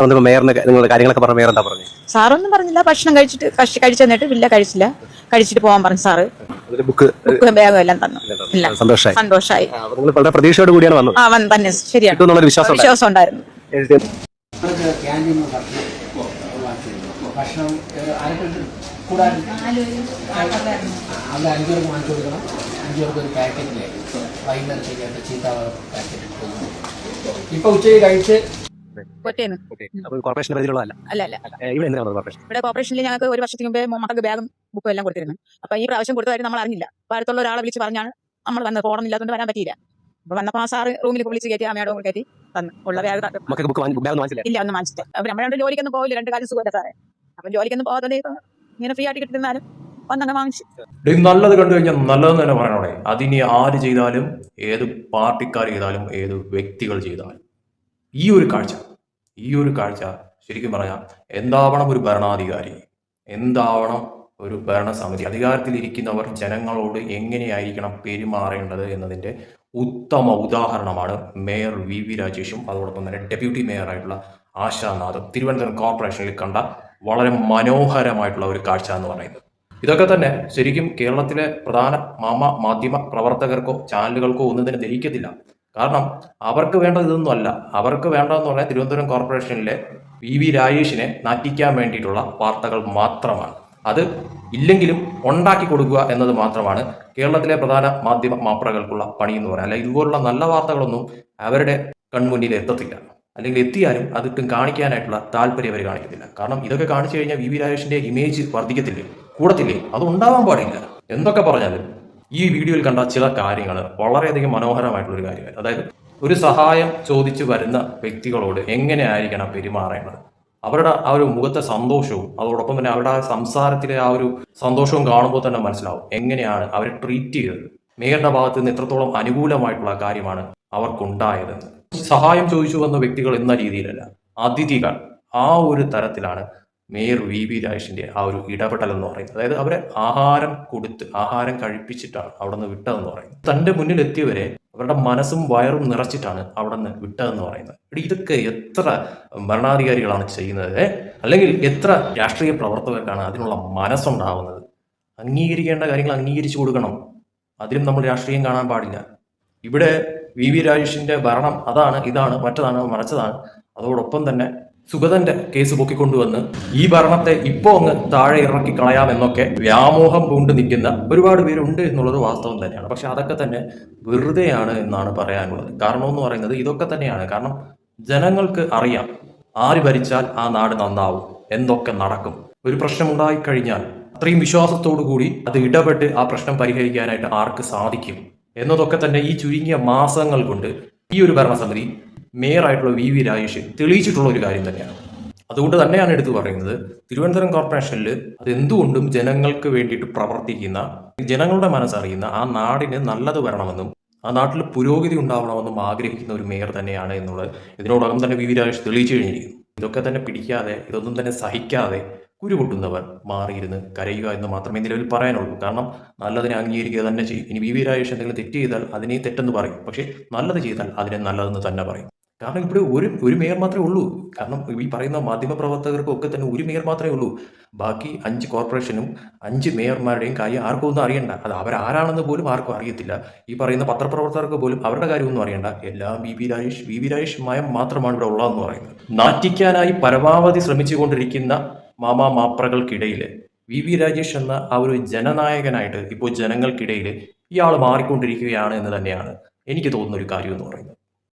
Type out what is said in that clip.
വന്നപ്പോ മേയറിന് നിങ്ങളുടെ കാര്യങ്ങളൊക്കെ പറഞ്ഞ മേയർ എന്താ പറഞ്ഞു? സാറൊന്നും പറഞ്ഞില്ല. ഭക്ഷണം കഴിച്ചെന്നിട്ട് വില്ല കഴിച്ചില്ല. കഴിച്ചിട്ട് പോകാൻ പറഞ്ഞു സാറ്. ബുക്ക് ബാഗും എല്ലാം തന്നു. ഇല്ല, സന്തോഷമായി. നിങ്ങൾ വളരെ പ്രതീക്ഷയോട് കൂടിയാണ് വന്നത്. തന്നെ ശരിയാണ്. കിട്ടുമെന്നുള്ളൊരു വിശ്വാസം ഉണ്ടായിരുന്നു. ഭക്ഷണം കൂടാതെ അവിടെ 5 പേർക്ക് വാങ്ങിച്ചു കൊടുക്കണം. 5 പേർക്ക് ഒരു പാക്കറ്റിൽ വൈകുന്നേരത്തേക്ക് ചീത്ത പാക്കറ്റ് ഇപ്പൊ ഉച്ചയ്ക്ക് കഴിച്ച് കോർപ്പറേഷൻ പരിധിയിലുള്ളതല്ല. ഇവിടെ കോർപ്പറേഷനിൽ ഞങ്ങൾക്ക് ഒരു വർഷത്തിന് മുമ്പേ മക്കൾക്ക് ബാഗും ബുക്കും എല്ലാം കൊടുത്തിരുന്നു. അപ്പൊ ഈ പ്രാവശ്യം കൊടുത്തതായിട്ട് നമ്മൾ അറിഞ്ഞില്ല. അപ്പൊ അടുത്തുള്ള ഒരാളെ വിളിച്ച് പറഞ്ഞാണ് നമ്മൾ വന്നത്. ഫോണില്ലാത്തതുകൊണ്ട് വരാൻ പറ്റിയില്ല. അപ്പൊ വന്നപ്പോ ആ സാറ് റൂമിൽ വിളിച്ച് കയറ്റി അമ്മയുടെ കൂടെ കയറ്റി തന്നു. ഉള്ള ബാഗ് ഇല്ല, ഒന്നും വാങ്ങിച്ചിട്ട്. അപ്പൊ നമ്മുടെ ജോലിക്കൊന്നും പോകില്ല. 2 കാര്യം സുഖമല്ല സാറേ. അപ്പൊ ജോലിക്കൊന്നും പോകാതെ ഇങ്ങനെ ഫ്രീ ആയിട്ട് കിട്ടുന്നാലും വന്നങ്ങ് വാങ്ങിച്ചു. നല്ലത് കണ്ടു കഴിഞ്ഞാൽ നല്ലതെന്ന് തന്നെ പറയണേ. അതിനി ആര് ചെയ്താലും, ഏത് പാർട്ടിക്കാർ ചെയ്താലും, ഏത് വ്യക്തികൾ ചെയ്താലും ഈ ഒരു കാഴ്ച ശരിക്കും പറഞ്ഞാൽ എന്താവണം ഒരു ഭരണാധികാരി, എന്താവണം ഒരു ഭരണസമിതി, അധികാരത്തിലിരിക്കുന്നവർ ജനങ്ങളോട് എങ്ങനെയായിരിക്കണം പെരുമാറേണ്ടത് എന്നതിൻ്റെ ഉത്തമ ഉദാഹരണമാണ് മേയർ വി വി രാജേഷും അതോടൊപ്പം തന്നെ ഡെപ്യൂട്ടി മേയറായിട്ടുള്ള ആശാനാഥും തിരുവനന്തപുരം കോർപ്പറേഷനിൽ കണ്ട വളരെ മനോഹരമായിട്ടുള്ള ഒരു കാഴ്ച എന്ന് പറയുന്നത്. ഇതൊക്കെ തന്നെ ശരിക്കും കേരളത്തിലെ പ്രധാന മാധ്യമ പ്രവർത്തകർക്കോ ചാനലുകൾക്കോ ഒന്നും തന്നെ ധരിക്കത്തില്ല. കാരണം അവർക്ക് വേണ്ടത് ഇതൊന്നും അല്ല. അവർക്ക് വേണ്ടതെന്ന് പറഞ്ഞാൽ തിരുവനന്തപുരം കോർപ്പറേഷനിലെ വി വി രാജേഷിനെ നാറ്റിക്കാൻ വേണ്ടിയിട്ടുള്ള വാർത്തകൾ മാത്രമാണ്. അത് ഇല്ലെങ്കിലും ഉണ്ടാക്കി കൊടുക്കുക എന്നത് മാത്രമാണ് കേരളത്തിലെ പ്രധാന മാധ്യമ മാപ്രകൾക്കുള്ള പണി എന്ന് പറയാം. അല്ല, ഇതുപോലുള്ള നല്ല വാർത്തകളൊന്നും അവരുടെ കൺമുന്നിൽ എത്തത്തില്ല. അല്ലെങ്കിൽ എത്തിയാലും അതിട്ടും കാണിക്കാനായിട്ടുള്ള താല്പര്യം അവർ കാണിക്കത്തില്ല. കാരണം ഇതൊക്കെ കാണിച്ചു കഴിഞ്ഞാൽ വി വി രാജേഷിന്റെ ഇമേജ് വർദ്ധിക്കത്തില്ലേ, കൂടത്തില്ലേ? അത് ഉണ്ടാവാൻ പാടില്ല. എന്തൊക്കെ പറഞ്ഞാലും ഈ വീഡിയോയിൽ കണ്ട ചില കാര്യങ്ങൾ വളരെയധികം മനോഹരമായിട്ടുള്ളൊരു കാര്യമായിരുന്നു. അതായത് ഒരു സഹായം ചോദിച്ചു വരുന്ന വ്യക്തികളോട് എങ്ങനെയായിരിക്കണം പെരുമാറേണ്ടത്, അവരുടെ ആ ഒരു മുഖത്തെ സന്തോഷവും അതോടൊപ്പം തന്നെ അവരുടെ ആ സംസാരത്തിലെ ആ ഒരു സന്തോഷവും കാണുമ്പോൾ തന്നെ മനസ്സിലാവും എങ്ങനെയാണ് അവരെ ട്രീറ്റ് ചെയ്തത്. മേയറുടെ ഭാഗത്ത് നിന്ന് എത്രത്തോളം അനുകൂലമായിട്ടുള്ള കാര്യമാണ് അവർക്കുണ്ടായതെന്ന്. സഹായം ചോദിച്ചു വന്ന വ്യക്തികൾ എന്ന രീതിയിലല്ല, അതിഥികൾ, ആ ഒരു തരത്തിലാണ് മേയർ വി വി രാജേഷിന്റെ ആ ഒരു ഇടപെടൽ എന്ന് പറയുന്നത്. അതായത് അവരെ ആഹാരം കഴിപ്പിച്ചിട്ടാണ് അവിടെ നിന്ന് വിട്ടതെന്ന് പറയുന്നത്. തന്റെ മുന്നിൽ എത്തിയവരെ അവരുടെ മനസ്സും വയറും നിറച്ചിട്ടാണ് അവിടെ നിന്ന് വിട്ടതെന്ന് പറയുന്നത്. ഇതൊക്കെ എത്ര ഭരണാധികാരികളാണ് ചെയ്യുന്നത്? അല്ലെങ്കിൽ എത്ര രാഷ്ട്രീയ പ്രവർത്തകർക്കാണ് അതിനുള്ള മനസ്സുണ്ടാവുന്നത്? അംഗീകരിക്കേണ്ട കാര്യങ്ങൾ അംഗീകരിച്ചു കൊടുക്കണം. അതിലും നമ്മൾ രാഷ്ട്രീയം കാണാൻ പാടില്ല. ഇവിടെ വി വി രാജേഷിന്റെ ഭരണം അതാണ്, ഇതാണ്, മറ്റതാണ്, മറിച്ചതാണ്. അതോടൊപ്പം തന്നെ സുഗതന്റെ കേസ് പൊക്കിക്കൊണ്ടുവന്ന് ഈ ഭരണത്തെ ഇപ്പോൾ അങ്ങ് താഴെ ഇറക്കി കളയാമെന്നൊക്കെ വ്യാമോഹം കൊണ്ട് നിൽക്കുന്ന ഒരുപാട് പേരുണ്ട് എന്നുള്ളത് വാസ്തവം തന്നെയാണ്. പക്ഷെ അതൊക്കെ തന്നെ വെറുതെയാണ് എന്നാണ് പറയാനുള്ളത്. കാരണം എന്ന് പറയുന്നത് ഇതൊക്കെ തന്നെയാണ്. കാരണം ജനങ്ങൾക്ക് അറിയാം ആര് ഭരിച്ചാൽ ആ നാട് നന്നാവും, എന്തൊക്കെ നടക്കും. ഒരു പ്രശ്നമുണ്ടായി കഴിഞ്ഞാൽ അത്രയും വിശ്വാസത്തോടു കൂടി അത് ഇടപെട്ട് ആ പ്രശ്നം പരിഹരിക്കാനായിട്ട് ആർക്ക് സാധിക്കും എന്നതൊക്കെ തന്നെ ഈ ചുരുങ്ങിയ മാസങ്ങൾ കൊണ്ട് ഈ ഒരു ഭരണസമിതി മേയറായിട്ടുള്ള വി വി രാജേഷ് തെളിയിച്ചിട്ടുള്ള ഒരു കാര്യം തന്നെയാണ്. അതുകൊണ്ട് തന്നെയാണ് എടുത്തു പറയുന്നത്, തിരുവനന്തപുരം കോർപ്പറേഷനിൽ അതെന്തുകൊണ്ടും ജനങ്ങൾക്ക് വേണ്ടിയിട്ട് പ്രവർത്തിക്കുന്ന, ജനങ്ങളുടെ മനസ്സറിയുന്ന, ആ നാടിന് നല്ലത് വരണമെന്നും ആ നാട്ടിൽ പുരോഗതി ഉണ്ടാവണമെന്നും ആഗ്രഹിക്കുന്ന ഒരു മേയർ തന്നെയാണ് എന്നുള്ളത് ഇതിനോടകം തന്നെ വി വി രാജേഷ് തെളിയിച്ചു കഴിഞ്ഞിരിക്കുന്നു. ഇതൊക്കെ തന്നെ പിടിക്കാതെ, ഇതൊന്നും തന്നെ സഹിക്കാതെ കുരുപൊട്ടുന്നവർ മാറിയിരുന്ന് കരയുക എന്ന് മാത്രമേ നിലവിൽ പറയാനുള്ളൂ. കാരണം നല്ലതിനെ അംഗീകരിക്കുക തന്നെ ചെയ്യും. ഇനി വി വി രാജേഷ് എന്തെങ്കിലും തെറ്റ് ചെയ്താൽ അതിനെ തെറ്റെന്ന് പറയും. പക്ഷേ നല്ലത് ചെയ്താൽ അതിനെ നല്ലതെന്ന് തന്നെ പറയും. കാരണം ഇവിടെ ഒരു മേയർ മാത്രമേ ഉള്ളൂ. കാരണം ഈ പറയുന്ന മാധ്യമപ്രവർത്തകർക്കും ഒക്കെ തന്നെ ഒരു മേയർ മാത്രമേ ഉള്ളൂ. ബാക്കി 5 കോർപ്പറേഷനും 5 മേയർമാരുടെയും കാര്യം ആർക്കും ഒന്നും അറിയണ്ട. അത് അവരാരാണെന്ന് പോലും ആർക്കും അറിയത്തില്ല. ഈ പറയുന്ന പത്രപ്രവർത്തകർക്ക് പോലും അവരുടെ കാര്യമൊന്നും അറിയണ്ട. എല്ലാം വി വി രാജേഷ് മയം മാത്രമാണ് ഇവിടെ ഉള്ളതെന്ന് പറയുന്നത്. നാറ്റിക്കാനായി പരമാവധി ശ്രമിച്ചുകൊണ്ടിരിക്കുന്ന മാപ്രകൾക്കിടയിൽ വി വി രാജേഷ് എന്ന ആ ഒരു ജനനായകനായിട്ട് ഇപ്പോൾ ജനങ്ങൾക്കിടയിൽ ഇയാൾ മാറിക്കൊണ്ടിരിക്കുകയാണ് എന്ന് തന്നെയാണ് എനിക്ക് തോന്നുന്ന ഒരു കാര്യം എന്ന് പറയുന്നത്.